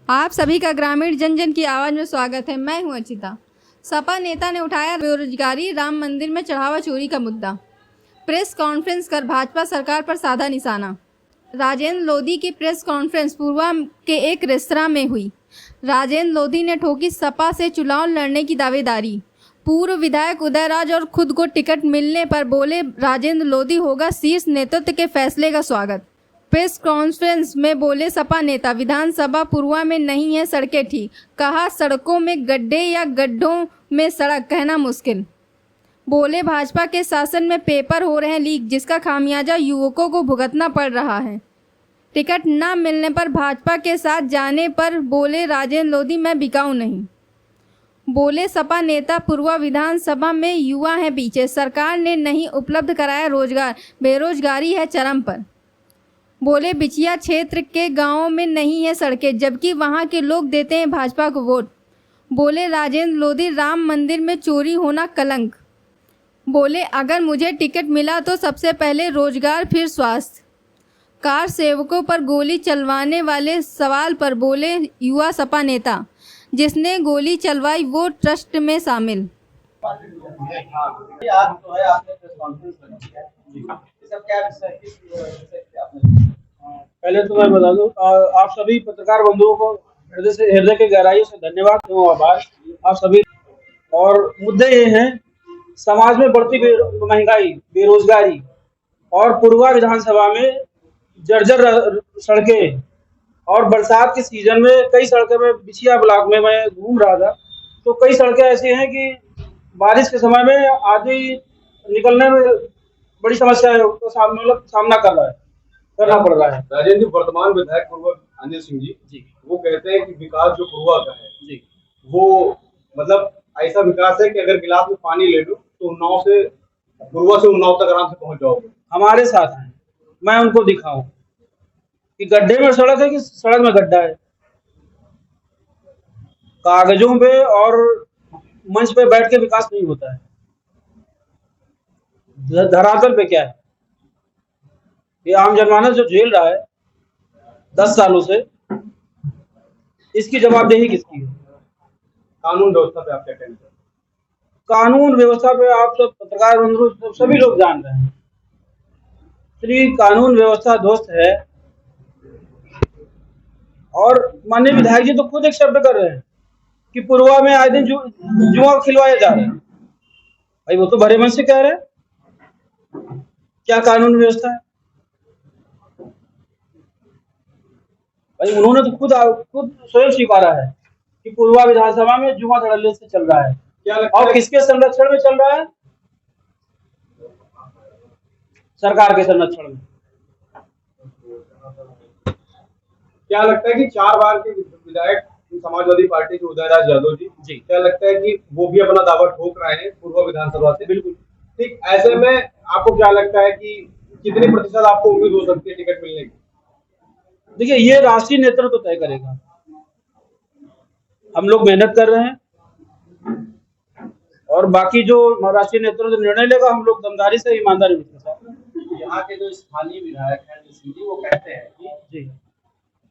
आप सभी का ग्रामीण जन जन की आवाज़ में स्वागत है। मैं हूं अर्चिता। सपा नेता ने उठाया बेरोजगारी, राम मंदिर में चढ़ावा चोरी का मुद्दा। प्रेस कॉन्फ्रेंस कर भाजपा सरकार पर साधा निशाना। राजेंद्र लोधी की प्रेस कॉन्फ्रेंस पूर्वा के एक रेस्तरां में हुई। राजेंद्र लोधी ने ठोकी सपा से चुनाव लड़ने की दावेदारी। पूर्व विधायक उदयराज और खुद को टिकट मिलने पर बोले राजेंद्र लोधी, होगा शीर्ष नेतृत्व के फैसले का स्वागत। प्रेस कॉन्फ्रेंस में बोले सपा नेता, विधानसभा पूर्वा में नहीं है सड़कें ठीक, कहा सड़कों में गड्ढे या गड्ढों में सड़क कहना मुश्किल। बोले भाजपा के शासन में पेपर हो रहे हैं लीक, जिसका खामियाजा युवकों को भुगतना पड़ रहा है। टिकट न मिलने पर भाजपा के साथ जाने पर बोले राजेंद्र लोधी, मैं बिकाऊ नहीं। बोले सपा नेता, पूर्वा विधानसभा में युवा हैं पीछे, सरकार ने नहीं उपलब्ध कराया रोजगार, बेरोजगारी है चरम पर। बोले बिछिया क्षेत्र के गांवों में नहीं है सड़कें, जबकि वहां के लोग देते हैं भाजपा को वोट। बोले राजेंद्र लोधी, राम मंदिर में चोरी होना कलंक। बोले अगर मुझे टिकट मिला तो सबसे पहले रोजगार फिर स्वास्थ्य। कार सेवकों पर गोली चलवाने वाले सवाल पर बोले युवा सपा नेता, जिसने गोली चलवाई वो ट्रस्ट में शामिल। आज जो है आपने प्रेस कॉन्फ्रेंस रखी है, इसका क्या विषय है आपने? पहले तो मैं बता दूं, आप सभी पत्रकार बंधुओं को हृदय के गहराइयों से धन्यवाद एवं आभार। आप सभी और मुद्दे ये हैं, समाज में बढ़ती महंगाई, बेरोजगारी और पूर्वा विधानसभा में जर्जर सड़कें और बरसात के सीजन में कई सड़कें में बिछिया ब्लॉक में मैं घूम रहा था तो कई सड़कें ऐसी हैं कि बारिश के समय में आदमी निकलने में बड़ी समस्या का सामना करना पड़ रहा है। राजेंद्र जी, वर्तमान विधायक पूर्व अनिल सिंह जी वो कहते हैं कि विकास जो पूर्वा का है वो मतलब ऐसा विकास है कि अगर गिलास में पानी ले लो तो उन्नाव से पूर्वा से उन्नाव तक आराम से पहुंच जाओगे। हमारे साथ हैं, मैं उनको दिखाऊं कि गड्ढे में सड़क है कि सड़क में गड्ढा है। कागजों पे और मंच पे बैठ के विकास नहीं होता है, धरातल पे क्या है। ये आम जनमानस जो झेल रहा है 10 सालों से, इसकी जवाबदेही किसकी है? कानून व्यवस्था पे आप क्या कहना चाहते हैं? कानून व्यवस्था पे आप सब पत्रकार सभी लोग जान रहे हैं, श्री कानून व्यवस्था ध्वस्त है। और माननीय विधायक जी तो खुद एक शब्द कर रहे हैं कि पूर्वा में आए दिन जुआ खिलवाया जा रहा है। भाई वो तो भरे मन से कह रहे हैं, क्या कानून व्यवस्था है भाई? उन्होंने तो खुद स्वयं स्वीकारा है कि पूर्वा विधानसभा में जुआ धड़ल्ले से चल रहा है। क्या लगता और है किसके संरक्षण में चल रहा है? सरकार के संरक्षण में। क्या लगता है कि 4 बार के विधायक समाजवादी पार्टी के उदयराज यादव जी क्या लगता है कि वो भी अपना दावा ठोक रहे हैं पूर्व विधानसभा से? बिल्कुल ठीक। ऐसे में आपको क्या लगता है कि कितने प्रतिशत आपको उम्मीद हो सकती है टिकट मिलने की? देखिए, ये राष्ट्रीय नेतृत्व तय करेगा। हम लोग मेहनत कर रहे हैं और बाकी जो राष्ट्रीय नेतृत्व निर्णय लेगा, हम लोग दमदारी से, ईमानदारी के साथ। यहाँ के जो स्थानीय विधायक हैं अनिल सिंह जी, वो कहते हैं कि जी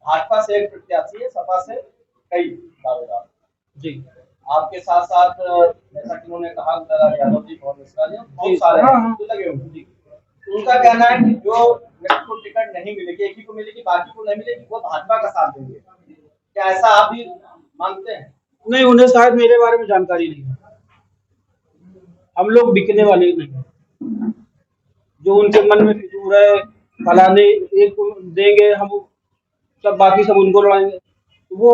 भाजपा से एक प्रत्याशी है, सपा से कई दावेदार। जी आपके साथ साथ जैसा कि उन्होंने कहा उदयराज यादव जी, पवन मिश्रा जी, बहुत सारे जो लगे हुए। उनका कहना है कि जो व्यक्ति को टिकट नहीं मिलेगी, एक ही को मिलेगी, बाकी को नहीं मिलेगी, वो भाजपा का साथ देंगे। क्या ऐसा आप भी मानते हैं? नहीं, उन्हें शायद मेरे बारे में जानकारी नहीं है। हम लोग बिकने वाले नहीं हैं। जो उनके मन में फितूर है, फलाने एक को देंगे हम, सब बाकी सब उनको लड़ाएंगे, वो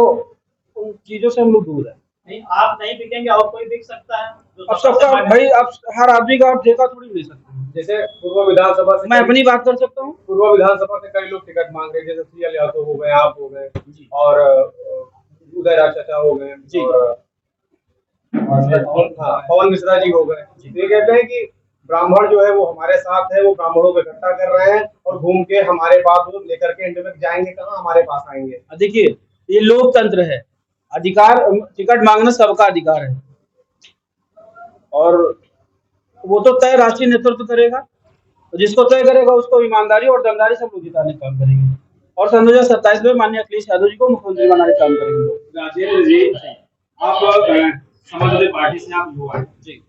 उन चीजों से हम लोग दूर है। नहीं, आप नहीं बिकेंगे और कोई बिक सकता है। अब सबका भाई, अब हर आदमी का आप ठेका थोड़ी ले सकते हैं। जैसे पूर्व विधानसभा से मैं अपनी बात कर सकता हूँ। पूर्व विधानसभा से कई लोग टिकट मांग रहे हैं, जैसे CL यादव हो गए, आप हो गए और उदयराज चाचा हो गए और पवन मिश्रा जी हो गए। ये कहते हैं कि ब्राह्मण जो है वो हमारे साथ है, वो ब्राह्मणों को इकट्ठा कर रहे हैं और घूम के हमारे पास वो लेकर के एंड में जाएंगे कहाँ, हमारे पास आएंगे। देखिए, ये लोकतंत्र है, अधिकार, टिकट मांगना सबका अधिकार है और वो तो तय राष्ट्रीय नेतृत्व करेगा। जिसको तय करेगा उसको ईमानदारी और दमदारी से हम लोग जिताने का काम करेंगे। और सन 2027 में माननीय अखिलेश यादव जी को मुख्यमंत्री बनाने का काम करेंगे। राजेंद्र जी, आप समाजवादी पार्टी से आप युवा हैं जी,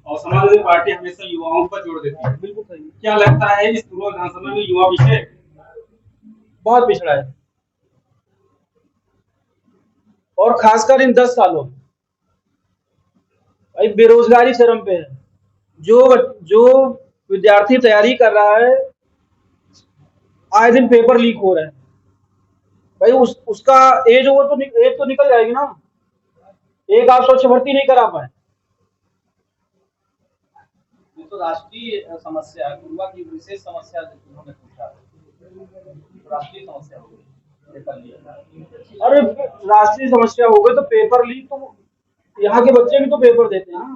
और समाजवादी पार्टी हमेशा युवाओं पर जोर देती है। बिल्कुल सही। क्या लगता है इस पूर्व विधानसभा में युवा विषय बहुत पिछड़ा है, और खासकर इन 10 सालों में भाई बेरोजगारी चरम पे है। जो विद्यार्थी तैयारी कर रहा है, आए दिन पेपर लीक हो रहे हैं भाई, उसका एज ओवर तो एज तो निकल जाएगी ना। एक आप स्वच्छ भर्ती नहीं करा पाए। ये तो राष्ट्रीय समस्या है, पूर्वा की विशेष समस्या उन्होंने पूछा, राष्ट्रीय समस्या हो गई पेपर लीक। अरे राष्ट्रीय समस्या हो गई तो पेपर लीक, तो यहाँ के बच्चे भी तो पेपर देते हैं ना।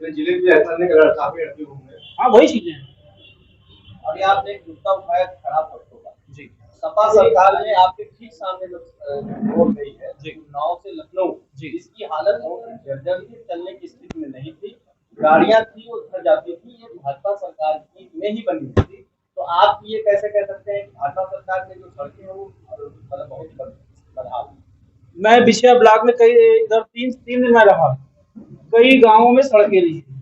जिले में ऐसा नहीं कर काफी अटके होंगे। हाँ वही चीजें हैं। अभी आपने एक मुद्दा उठाया खराब सड़कों का जी, सपा सरकार ने आपके ठीक सामने जो रोड गई है उन्नाव से लखनऊ जी, इसकी हालत बहुत जर्जर थी, चलने की स्थिति में नहीं थी, गाड़ियां थी वो उधर जाती थी, ये भाजपा सरकार की में ही बनी हुई थी। तो आप ये कैसे कह सकते हैं कि भाजपा सरकार के जो सड़कें हैं वो मतलब बहुत बदहाल? मैं विषय ब्लॉक में कई इधर तीन दिन में रहा, कई गांवों में सड़कें नहीं थी,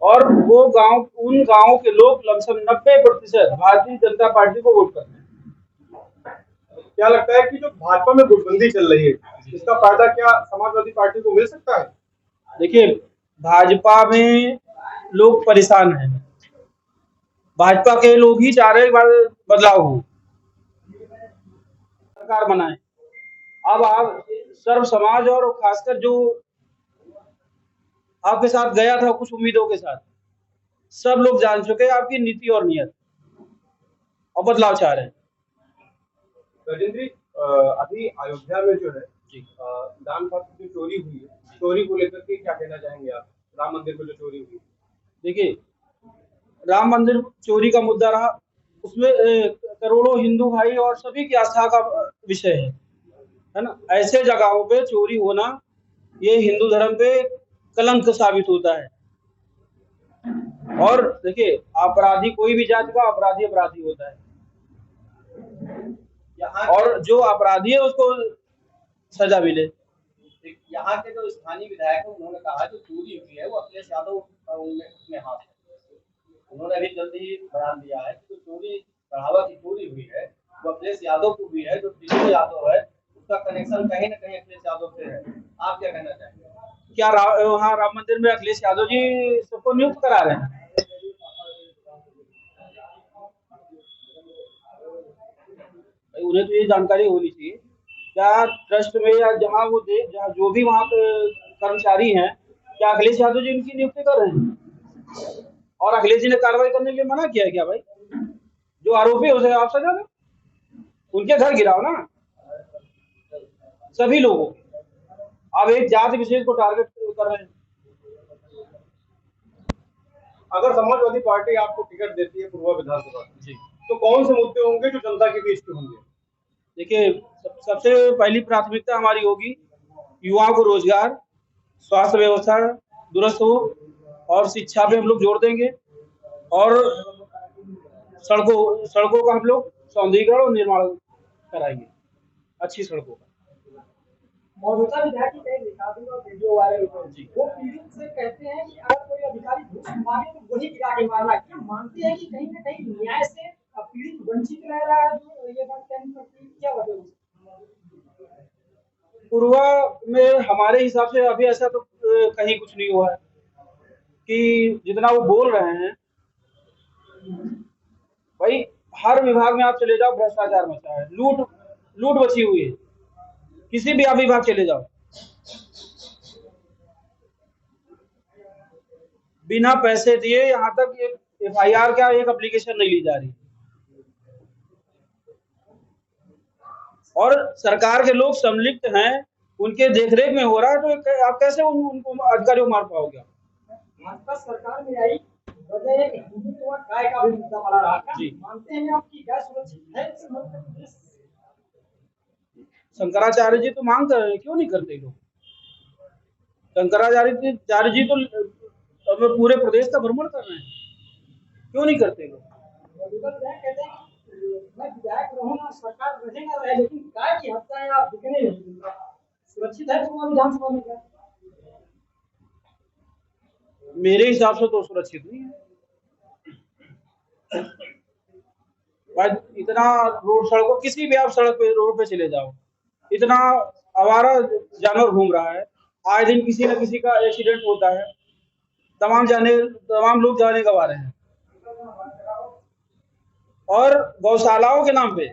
और वो उन गांवों के लोग लमसम 90% भारतीय जनता पार्टी को वोट करते हैं। क्या लगता है कि जो भाजपा में गुटबंदी चल रही है, इसका फायदा क्या समाजवादी पार्टी को मिल सकता है? देखिए, भाजपा में लोग परेशान हैं, भाजपा के लोग ही चाह रहे हैं बदलाव हो, सरकार बनाए। अब आप सर्व समाज और खासकर जो आपके साथ गया था कुछ उम्मीदों के साथ, सब लोग जान चुके हैं आपकी नीति और नियत, और बदलाव चाह रहे हैं। राजेंद्र जी, अभी अयोध्या में जो है दान पात्र की चोरी हुई है, चोरी को लेकर के क्या कहना चाहेंगे आप? राम मंदिर में जो चोरी हुई, देखिए राम मंदिर चोरी का मुद्दा रहा, उसमें करोड़ों हिंदू भाई और सभी की आस्था का विषय है ना। ऐसे जगहों पे चोरी होना ये हिंदू धर्म पे कलंक साबित होता है। और देखिए, अपराधी कोई भी जाति का अपराधी अपराधी होता है, और जो अपराधी है उसको सजा मिले। यहाँ के जो स्थानीय विधायक हैं उन्होंने कहा जो चोरी हुई है वो अखिलेश यादव में हाथ है। उन्होंने अभी जल्दी ही बयान दिया है कि जो चोरी बढ़ावा की चोरी हुई है वो अखिलेश यादव को हुई है, जो तेजस्वी यादव है उसका कनेक्शन कहीं ना कहीं अखिलेश यादव से है। आप क्या कहना चाहेंगे? क्या वहाँ राम मंदिर में अखिलेश यादव जी सबको नियुक्त करा रहे हैं? उन्हें तो ये जानकारी होनी चाहिए, क्या ट्रस्ट में या जहाँ जो भी वहाँ पे कर्मचारी हैं, क्या अखिलेश यादव जी उनकी नियुक्ति कर रहे हैं? और अखिलेश जी ने कार्रवाई करने के लिए मना किया है क्या? भाई जो आरोपी है उसे आप सजा दो, उनके घर गिराओ ना सभी लोगों। आप एक जाति विशेष को टारगेट कर रहे हैं। अगर समाजवादी पार्टी आपको टिकट देती है पूर्वा विधानसभा जी, तो कौन से मुद्दे होंगे जो जनता के बीच के होंगे? देखिए, सबसे पहली प्राथमिकता हमारी होगी युवाओं को रोजगार, स्वास्थ्य व्यवस्था दुरुस्त हो, और शिक्षा पे हम लोग जोर देंगे, और सड़कों का हम लोग सौंदर्यीकरण और निर्माण कराएंगे, अच्छी सड़कों का। मौजूदा विधायक की कई रिकॉर्डिंग और वीडियो वायरल हुई, वो पीड़ित से कहते हैं कि अगर कोई अधिकारी घूस मांगे तो वही गिरा के मारना। क्या मानते हैं कि कहीं ना कहीं न्याय से पीड़ित वंचित रह रहा है? जो ये बात कहनी पड़ती है, क्या वजह है? पूर्वा में हमारे हिसाब से अभी ऐसा तो कहीं कुछ नहीं हुआ है कि जितना वो बोल रहे हैं। भाई हर विभाग में आप चले जाओ भ्रष्टाचार मचा है, लूट बची हुई है, किसी भी आप विभाग चले जाओ, बिना पैसे दिए यहाँ तक FIR क्या एक एप्लीकेशन नहीं ली जा रही, और सरकार के लोग सम्मिलित हैं, उनके देखरेख में हो रहा है, तो आप कैसे उनको अधिकारियों को मार पाओगे? भाजपा सरकार में आई वजह है कि हिंदुत्व गाय का भी मुद्दा बड़ा रहा जी। मानते हैं आपकी गाय सुरक्षित है? शंकराचार्य जी तो मांग कर रहे हैं, क्यों नहीं करते लोग? शंकराचार्य जी तो पूरे प्रदेश का भ्रमण कर रहे हैं, क्यों नहीं करते लोग? मौजूदा विधायक कहते हैं कि मैं विधायक रहूंगा, सरकार रहे ना रहे, लेकिन गाय की हत्या या बिकने नहीं दूंगा। सुरक्षित है तो विधानसभा में क्या? मेरे हिसाब से तो सुरक्षित नहीं है भाई। इतना रोड सड़कों, किसी भी आप सड़क पे रोड पे चले जाओ, इतना आवारा जानवर घूम रहा है, आए दिन किसी न किसी का एक्सीडेंट होता है, तमाम लोग जाने गंवा रहे हैं। और गौशालाओं के नाम पे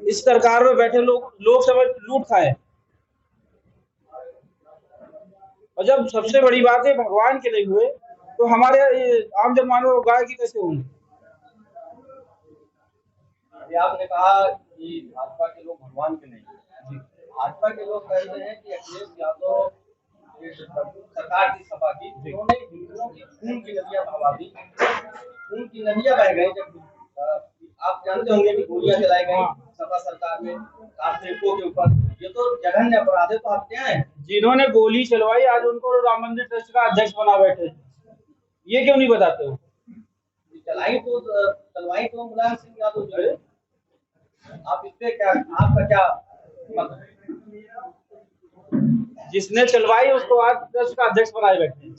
इस सरकार में बैठे लोग समझ लूट खाए। और जब सबसे बड़ी बात है भगवान के लिए हुए, तो हमारे आम जनमानव गाय की कैसे होंगे? अभी आपने कहा कि भाजपा के लोग भगवान के नहीं हैं। भाजपा के लोग कह रहे हैं कि अखिलेश यादव सरकार की सभा की, उन्होंने हिंदुओं की खून की नदियां बहा दी, खून की नदियां बह गई। जब आप जानते होंगे कि गोलियां चलाई गई सपा सरकार में राजनेताओं के ऊपर, ये तो जघन्य अपराध है, तो हत्याएं हैं। जिन्होंने गोली चलवाई आज उनको राम मंदिर ट्रस्ट का अध्यक्ष बना बैठे, ये क्यों नहीं बताते हो? चलवाई तो मुलायम सिंह यादव जी है। आप इस पे क्या, आपका क्या मत है? जिसने चलवाई उसको आज ट्रस्ट का अध्यक्ष बनाए बैठे।